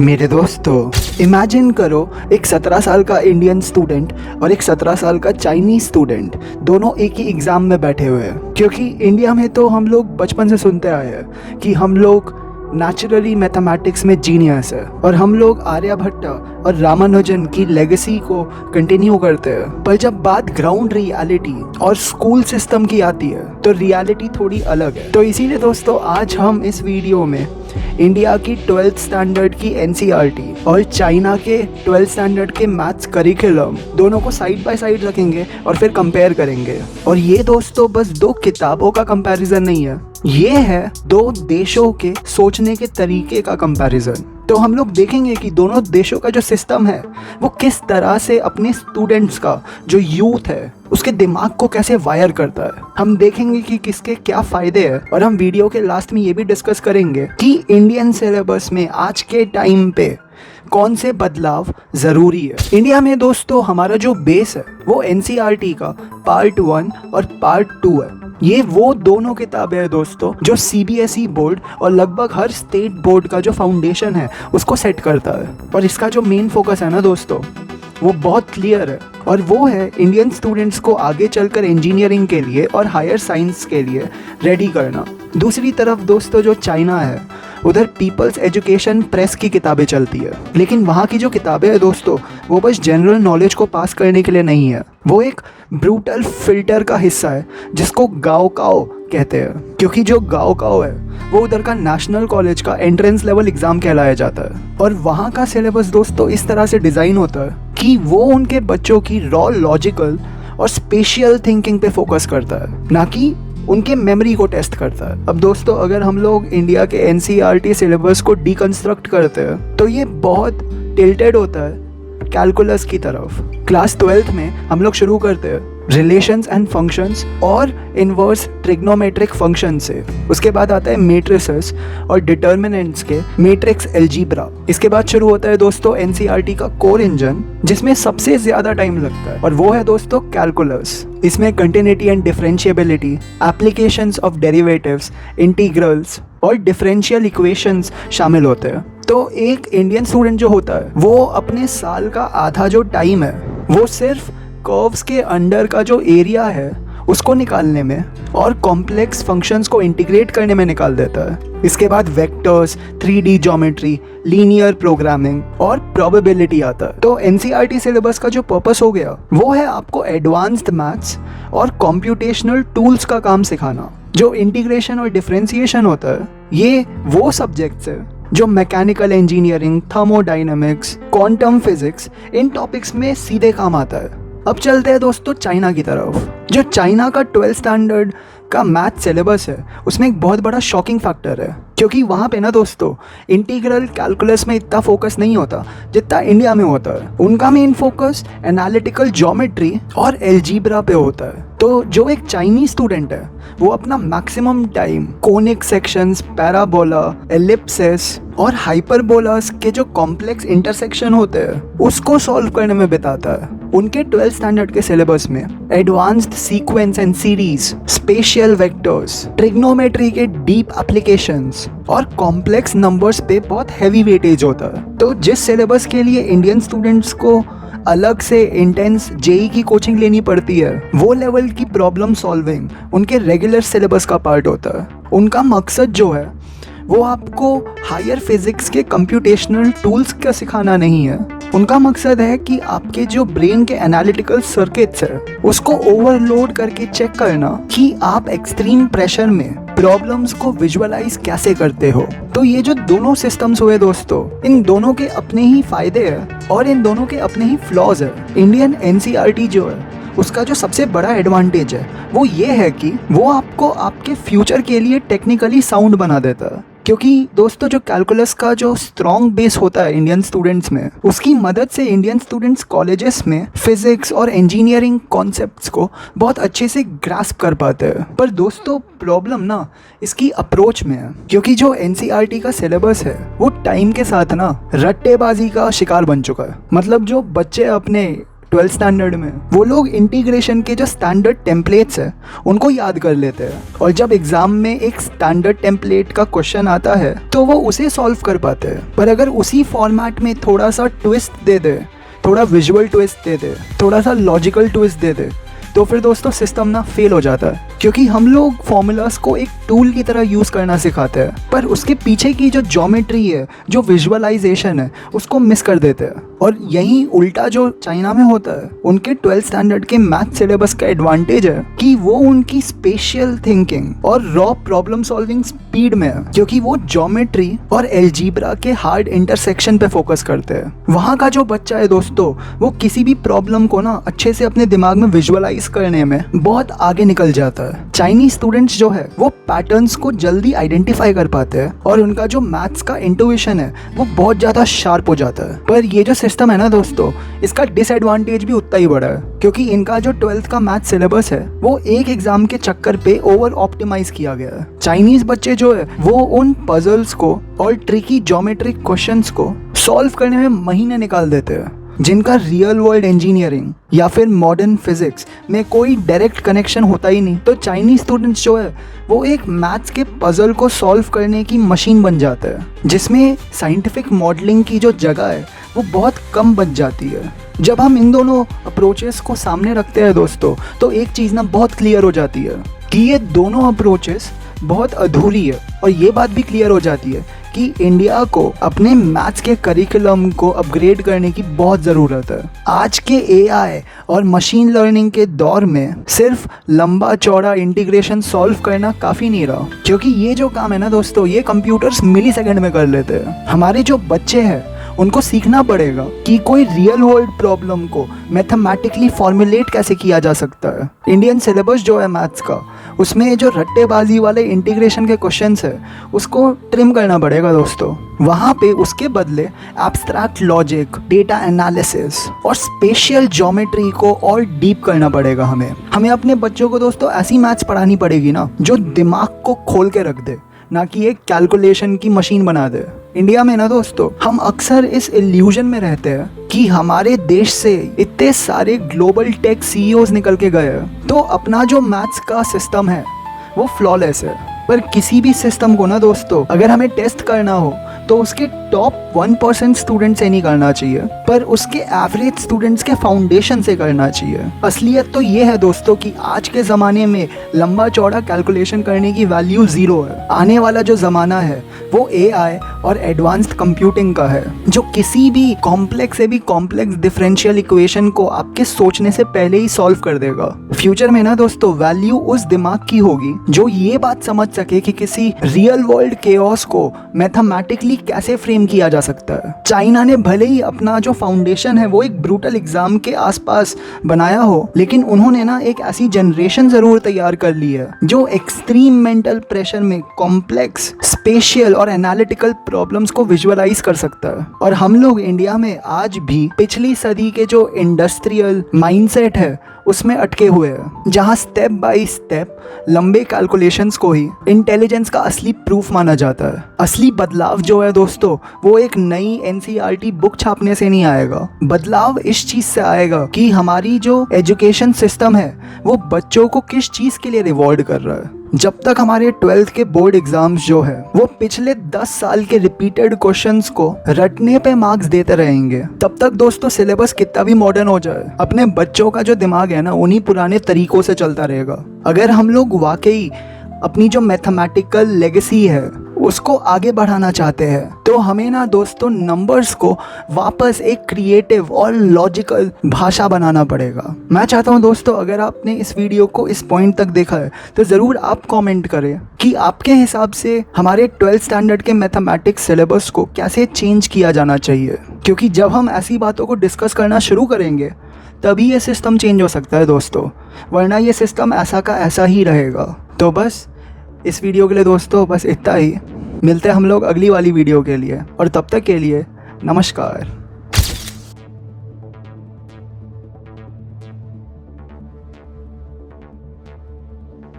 मेरे दोस्तों, इमेजिन करो एक 17 साल का इंडियन स्टूडेंट और एक 17 साल का चाइनीज स्टूडेंट दोनों एक ही एग्ज़ाम में बैठे हुए हैं। क्योंकि इंडिया में तो हम लोग बचपन से सुनते आए हैं कि हम लोग नेचुरली मैथमेटिक्स में जीनियस है और हम लोग आर्यभट्ट और रामानुजन की लेगेसी को कंटिन्यू करते हैं। पर जब बात ग्राउंड रियलिटी और स्कूल सिस्टम की आती है तो रियलिटी थोड़ी अलग है। तो इसीलिए दोस्तों आज हम इस वीडियो में इंडिया की 12th स्टैंडर्ड की एनसीईआरटी और चाइना के 12th स्टैंडर्ड के मैथ्स करिकुलम दोनों को साइड बाय साइड रखेंगे और फिर कंपेयर करेंगे। और ये दोस्तों बस दो किताबों का कंपैरिजन नहीं है, ये है दो देशों के सोचने के तरीके का कंपैरिजन। तो हम लोग देखेंगे कि दोनों देशों का जो सिस्टम है वो किस तरह से अपने स्टूडेंट्स का जो यूथ है उसके दिमाग को कैसे वायर करता है। हम देखेंगे कि किसके क्या फ़ायदे हैं और हम वीडियो के लास्ट में ये भी डिस्कस करेंगे कि इंडियन सिलेबस में आज के टाइम पे कौन से बदलाव ज़रूरी है। इंडिया में दोस्तों हमारा जो बेस है वो एनसीईआरटी का पार्ट 1 और पार्ट 2 है। ये वो दोनों किताबें हैं दोस्तों जो सीबीएसई बोर्ड और लगभग हर स्टेट बोर्ड का जो फाउंडेशन है उसको सेट करता है। और इसका जो मेन फोकस है ना दोस्तों वो बहुत क्लियर है और वो है इंडियन स्टूडेंट्स को आगे चलकर इंजीनियरिंग के लिए और हायर साइंस के लिए रेडी करना। दूसरी तरफ दोस्तों जो चाइना है उधर पीपल्स एजुकेशन प्रेस की किताबें चलती है, लेकिन वहाँ की जो किताबें हैं दोस्तों वो बस जनरल नॉलेज को पास करने के लिए नहीं है, वो एक ब्रूटल फिल्टर का हिस्सा है जिसको गाओकाओ कहते हैं। क्योंकि जो गाओकाओ है वो उधर का नेशनल कॉलेज का एंट्रेंस लेवल एग्जाम कहलाया जाता है और वहाँ का सिलेबस दोस्तों इस तरह से डिज़ाइन होता है कि वो उनके बच्चों की रॉ लॉजिकल और स्पेशियल थिंकिंग पे फोकस करता है, ना कि उनके मेमोरी को टेस्ट करता है। अब दोस्तों अगर हम लोग इंडिया के एनसीईआरटी सिलेबस को डिकंस्ट्रक्ट करते हैं तो ये बहुत टिल्टेड होता है कैलकुलस की तरफ। क्लास 12th में हम लोग शुरू करते हैं रिलेशंस एंड फंक्शंस और इनवर्स ट्रिग्नोमेट्रिक फंक्शन से। उसके बाद आता है मैट्रिसेस और डिटर्मिनेंट्स के मैट्रिक्स अलजेब्रा। इसके बाद शुरू होता है दोस्तों एनसीईआरटी का कोर इंजन जिसमें सबसे ज्यादा टाइम लगता है और वो है दोस्तों कैलकुलस। इसमें continuity and differentiability, applications of derivatives, integrals और डिफरेंशियल इक्वेशंस शामिल होते हैं। तो एक इंडियन स्टूडेंट जो होता है वो अपने साल का आधा जो टाइम है वो सिर्फ कर्व्स के अंडर का जो एरिया है उसको निकालने में और कॉम्प्लेक्स फंक्शंस को इंटीग्रेट करने में निकाल देता है। इसके बाद vectors, 3D geometry, linear programming और प्रोबेबिलिटी आता है। तो एनसीईआरटी सिलेबस का जो पर्पस हो गया वो है आपको एडवांस्ड मैथ्स और कंप्यूटेशनल टूल्स का काम सिखाना। जो इंटीग्रेशन और डिफरेंशिएशन होता है ये वो सब्जेक्ट्स है जो mechanical engineering, thermodynamics, quantum physics in topics में सीधे काम आता है। अब चलते हैं दोस्तों चाइना की तरफ। जो चाइना का 12th स्टैंडर्ड का मैथ सिलेबस है उसमें एक बहुत बड़ा शॉकिंग फैक्टर है, क्योंकि वहाँ पे ना दोस्तों इंटीग्रल कैलकुलस में इतना फोकस नहीं होता जितना इंडिया में होता है। उनका मेन फोकस एनालिटिकल ज्योमेट्री और अलजेब्रा पे होता है। तो जो एक चाइनीज स्टूडेंट है वो अपना maximum time conic sections, parabola, Ellipsis और हाइपरबोलास के जो कॉम्प्लेक्स इंटरसेक्शन होते हैं उसको सॉल्व करने में बिताता है। उनके 12th स्टैंडर्ड के सिलेबस में advanced sequence and series, spatial vectors, trigonometry के डीप एप्लीकेशंस और कॉम्प्लेक्स नंबर्स पे बहुत हैवी वेटेज होता है। तो जिस सिलेबस के लिए इंडियन स्टूडेंट्स को अलग से इंटेंस जेई की कोचिंग लेनी पड़ती है वो लेवल की प्रॉब्लम सॉल्विंग उनके रेगुलर सिलेबस का पार्ट होता है। उनका मकसद जो है वो आपको हायर फिजिक्स के कंप्यूटेशनल टूल्स का सिखाना नहीं है। उनका मकसद है कि आपके जो ब्रेन के एनालिटिकल सर्किट्स है उसको ओवरलोड करके चेक करना कि आप एक्सट्रीम प्रेशर में प्रॉब्लम्स को विजुअलाइज कैसे करते हो। तो ये जो दोनों सिस्टम्स हुए दोस्तों इन दोनों के अपने ही फायदे हैं और इन दोनों के अपने ही फ्लॉज है। इंडियन एनसीईआरटी जो है उसका जो सबसे बड़ा एडवांटेज है वो ये है कि वो आपको आपके फ्यूचर के लिए टेक्निकली साउंड बना देता है। क्योंकि दोस्तों जो कैलकुलस का जो स्ट्रॉन्ग बेस होता है इंडियन स्टूडेंट्स में उसकी मदद से इंडियन स्टूडेंट्स कॉलेजेस में फिजिक्स और इंजीनियरिंग कॉन्सेप्ट्स को बहुत अच्छे से ग्रास्प कर पाते हैं। पर दोस्तों प्रॉब्लम ना इसकी अप्रोच में है, क्योंकि जो एनसीईआरटी का सिलेबस है वो टाइम के साथ ना रट्टेबाजी का शिकार बन चुका है। मतलब जो बच्चे अपने 12th स्टैंडर्ड में, वो लोग इंटीग्रेशन के जो स्टैंडर्ड टेम्पलेट्स है उनको याद कर लेते हैं, और जब एग्जाम में एक स्टैंडर्ड टेम्पलेट का क्वेश्चन आता है तो वो उसे सॉल्व कर पाते हैं। पर अगर उसी फॉर्मेट में थोड़ा सा ट्विस्ट दे दे, थोड़ा विजुअल ट्विस्ट दे दे, थोड़ा सा लॉजिकल ट्विस्ट दे दे, तो फिर दोस्तों सिस्टम ना फेल हो जाता है। क्योंकि हम लोग फॉर्मूलाज को एक टूल की तरह यूज़ करना सिखाते हैं, पर उसके पीछे की जो ज्योमेट्री है, जो विजुअलाइजेशन है, उसको मिस कर देते हैं। और यही उल्टा जो चाइना में होता है, उनके 12th स्टैंडर्ड के मैथ सिलेबस का एडवांटेज है कि वो उनकी स्पेशियल थिंकिंग और रॉ प्रॉब्लम सॉल्विंग स्पीड में है, क्योंकि वो ज्योमेट्री और एल्जीब्रा के हार्ड इंटरसेक्शन पे फोकस करते हैं। वहाँ का जो बच्चा है दोस्तों, वो किसी भी प्रॉब्लम को ना अच्छे से अपने दिमाग में विजुअलाइज करने में बहुत आगे निकल जाता है। चाइनीज स्टूडेंट्स जो है वो पैटर्न्स को जल्दी आइडेंटिफाई कर पाते हैं, और उनका जो मैथ्स का इंट्यूशन है वो बहुत ज्यादा शार्प हो जाता है। पर ये जो सिस्टम है ना दोस्तों, इसका डिसएडवांटेज भी उतना ही बड़ा है, क्योंकि इनका जो 12th का मैथ सिलेबस है वो एक एग्जाम के चक्कर पे ओवर ऑप्टिमाइज किया गया है। चाइनीज बच्चे जो है वो उन पजल्स को और ट्रिकी ज्योमेट्रिक क्वेश्चंस को सॉल्व करने में महीने निकाल देते हैं, जिनका रियल वर्ल्ड इंजीनियरिंग या फिर मॉडर्न फिजिक्स में कोई डायरेक्ट कनेक्शन होता ही नहीं। तो चाइनीज स्टूडेंट्स जो है वो एक मैथ्स के पजल को सॉल्व करने की मशीन बन जाते हैं, जिसमें साइंटिफिक मॉडलिंग की जो जगह है वो बहुत कम बच जाती है। जब हम इन दोनों अप्रोचेस को सामने रखते हैं दोस्तों, तो एक चीज़ ना बहुत क्लियर हो जाती है कि ये दोनों अप्रोचेस बहुत अधूरी है, और ये बात भी क्लियर हो जाती है कि इंडिया को अपने मैथ्स के करिकुलम को अपग्रेड करने की बहुत ज़रूरत है। आज के एआई और मशीन लर्निंग के दौर में सिर्फ लंबा चौड़ा इंटीग्रेशन सॉल्व करना काफ़ी नहीं रहा, क्योंकि ये जो काम है ना दोस्तों, ये कंप्यूटर्स मिली सेकेंड में कर लेते हैं। हमारे जो बच्चे हैं उनको सीखना पड़ेगा कि कोई रियल वर्ल्ड प्रॉब्लम को मैथमेटिकली फॉर्मुलेट कैसे किया जा सकता है। इंडियन सिलेबस जो है मैथ्स का, उसमें जो रट्टेबाजी वाले इंटीग्रेशन के क्वेश्चंस है उसको ट्रिम करना पड़ेगा दोस्तों। वहाँ पे उसके बदले एब्स्ट्रैक्ट लॉजिक, डेटा एनालिसिस और स्पेशियल ज्योमेट्री को और डीप करना पड़ेगा। हमें अपने बच्चों को दोस्तों ऐसी मैथ्स पढ़ानी पड़ेगी ना जो दिमाग को खोल के रख दे, ना कि एक कैलकुलेशन की मशीन बना दे। इंडिया में ना दोस्तों हम अक्सर इस इल्यूजन में रहते हैं कि हमारे देश से इतने सारे ग्लोबल टेक सीईओज निकल के गए हैं, तो अपना जो मैथ्स का सिस्टम है वो फ्लॉलेस है। पर किसी भी सिस्टम को ना दोस्तों अगर हमें टेस्ट करना हो तो उसके टॉप 1% स्टूडेंट से नहीं करना चाहिए, पर उसके एवरेज स्टूडेंट्स के फाउंडेशन से करना चाहिए। असलियत तो ये है दोस्तों कि आज के ज़माने में लंबा चौड़ा कैलकुलेशन करने की वैल्यू ज़ीरो है। आने वाला जो ज़माना है वो एआई और एडवांस्ड कंप्यूटिंग का है, जो किसी भी कॉम्प्लेक्स से भी कॉम्प्लेक्स डिफरेंशियल इक्वेशन को आपके सोचने से पहले ही सॉल्व कर देगा। फ्यूचर में ना दोस्तों वैल्यू उस दिमाग की होगी जो ये बात समझ सके कि किसी रियल वर्ल्ड केओस को मैथमेटिकली कैसे फ्रेम किया जा सकता है। चाइना ने भले ही अपना जो फाउंडेशन है वो एक ब्रूटल एग्जाम के आसपास बनाया हो, लेकिन उन्होंने ना एक ऐसी जनरेशन जरूर तैयार कर ली है जो एक्सट्रीम मेंटल प्रेशर में कॉम्प्लेक्स, स्पेशियल और एनालिटिकल प्रॉब्लम्स को विजुअलाइज कर सकता है। और हम लोग इंडिया में आज भी पिछली सदी के जो इंडस्ट्रियल माइंडसेट है उसमें अटके हुए हैं, जहां स्टेप बाय स्टेप लंबे कैलकुलेशंस को ही इंटेलिजेंस का असली प्रूफ माना जाता है। असली बदलाव जो है दोस्तों वो एक नई एनसीईआरटी बुक छापने से नहीं आएगा। बदलाव इस चीज से आएगा कि हमारी जो एजुकेशन सिस्टम है वो बच्चों को किस चीज के लिए रिवॉर्ड कर रहा है। जब तक हमारे 12th के बोर्ड एग्जाम्स जो है वो पिछले 10 साल के रिपीटेड क्वेश्चंस को रटने पे मार्क्स देते रहेंगे, तब तक दोस्तों सिलेबस कितना भी मॉडर्न हो जाए, अपने बच्चों का जो दिमाग है ना उन्हीं पुराने तरीकों से चलता रहेगा। अगर हम लोग वाकई अपनी जो मैथमेटिकल लेगेसी है उसको आगे बढ़ाना चाहते हैं तो हमें ना दोस्तों नंबर्स को वापस एक क्रिएटिव और लॉजिकल भाषा बनाना पड़ेगा। मैं चाहता हूं दोस्तों अगर आपने इस वीडियो को इस पॉइंट तक देखा है तो ज़रूर आप कमेंट करें कि आपके हिसाब से हमारे 12th स्टैंडर्ड के मैथमेटिक्स सिलेबस को कैसे चेंज किया जाना चाहिए, क्योंकि जब हम ऐसी बातों को डिस्कस करना शुरू करेंगे तभी ये सिस्टम चेंज हो सकता है दोस्तों, वरना ये सिस्टम ऐसा का ऐसा ही रहेगा। तो बस इस वीडियो के लिए दोस्तों बस इतना ही। मिलते हैं हम लोग अगली वाली वीडियो के लिए, और तब तक के लिए नमस्कार।